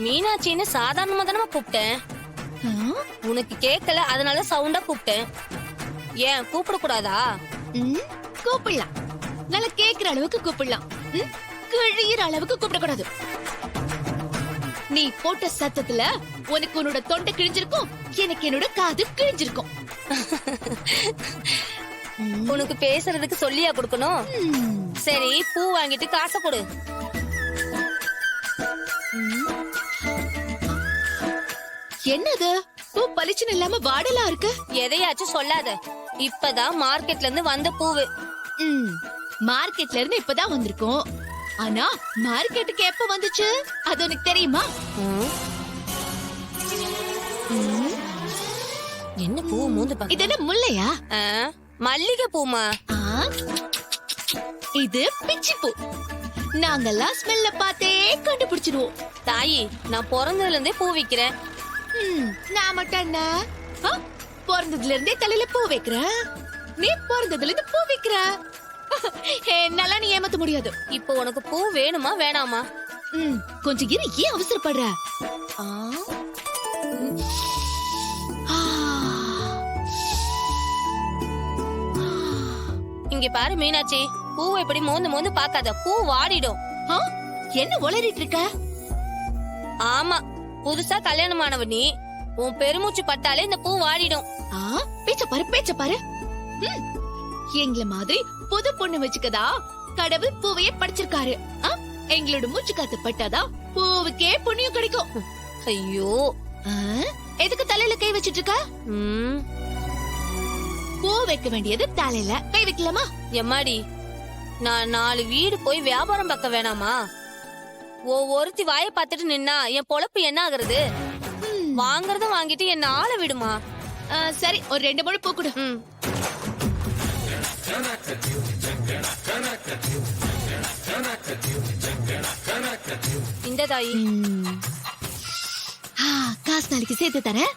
மீனாட்சின்னு சாதாரணமா தானே கூப்பிட்டேன். உனக்கு கேட்கல, அதனால சவுண்டா கூப்பிட்டேன். ஏன் கூப்பிட கூடாதா? கூப்பிடலாம், நல்லா கேக்குற அளவுக்கு கூப்பிடலாம். கிழியிற அளவுக்கு கூப்பிடக்கூடாது. நீ போட்ட சத்தத்துல உனக்கு உன்னோட தொண்டை கிழிஞ்சிருக்கும், எனக்கு என்னோட காது கிழிஞ்சிருக்கும். உனக்கு பேசுறதுக்கு சொல்லியா கொடுக்கணும்? சரி, பூ வாங்கிட்டு காசை கொடு. என்னது பூ பளிச்சுன்னு இல்லாம வாடலா இருக்கு? எதையாச்சும் சொல்லாத. இப்பதான் மார்க்கெட்ல இருந்து வந்த பூவு. மார்க்கெட்ல இருந்து இப்பதான் வந்திருக்கோம். ஆனா மார்க்கெட்டுக்கு எப்ப வந்துச்சு அது உனக்கு தெரியுமா? என்ன பூ மூந்து பாக்க? இது என்ன முல்லையா? மல்லிகை பூமா? இது பிச்சி பூ. நாங்கெல்லாம் ஸ்மெல்ல பார்த்தே கண்டுபிடிச்சிடுவோம். தாயி, நான் பிறந்ததுல இருந்தே பூ விக்கிறேன். நான் மட்டும் என்ன பிறந்ததுல இருந்தே தலையில பூ வைக்கிறேன். நீ பிறந்ததுல இருந்து பூ வைக்கிற. என்னால நீ ஏமாத்த முடியாது. இப்போ உனக்கு பூ வேணுமா வேணாமா? கொஞ்சம் இரு, ஏன் அவசரப்படுற? இங்க பாரு மீனாட்சி, பூவை இப்படி மோந்து மோந்து பாக்காத, பூ வாடிடும். என்ன உளறிட்டு இருக்க? ஆமா, புதுசா கல்யாணமானவ நீ. உன் பெருமூச்சு பட்டாலே இந்த பூ வாடிடும். பேச்ச பாரு, பேச்ச பாரு. எங்கள மாதிரி புது பொண்ணு வச்சுக்கதா கடவுள் பூவையே படிச்சிருக்காரு. எங்களோட மூச்சு காத்து பட்டாதா பூவுக்கே புண்ணியம் கிடைக்கும். ஐயோ, எதுக்கு தலையில கை வச்சிட்டு இருக்க? பூ வைக்க வேண்டியது தலையில, கை வைக்கலாமா? எம்மாடி, நான் 4 வீடு போய் வியாபாரம் பார்க்க வேணாமா? ஒருத்தி வாயை பார்த்துட்டு நின்னா என் பொழப்பு என்ன ஆகுறது? வாங்கறத வாங்கிட்டு என்ன ஆள விடுமா? சரி, ஒரு 2-3 பூ கொடு. இந்த தாயி, காசு நாளைக்கு சேர்த்து தரேன்.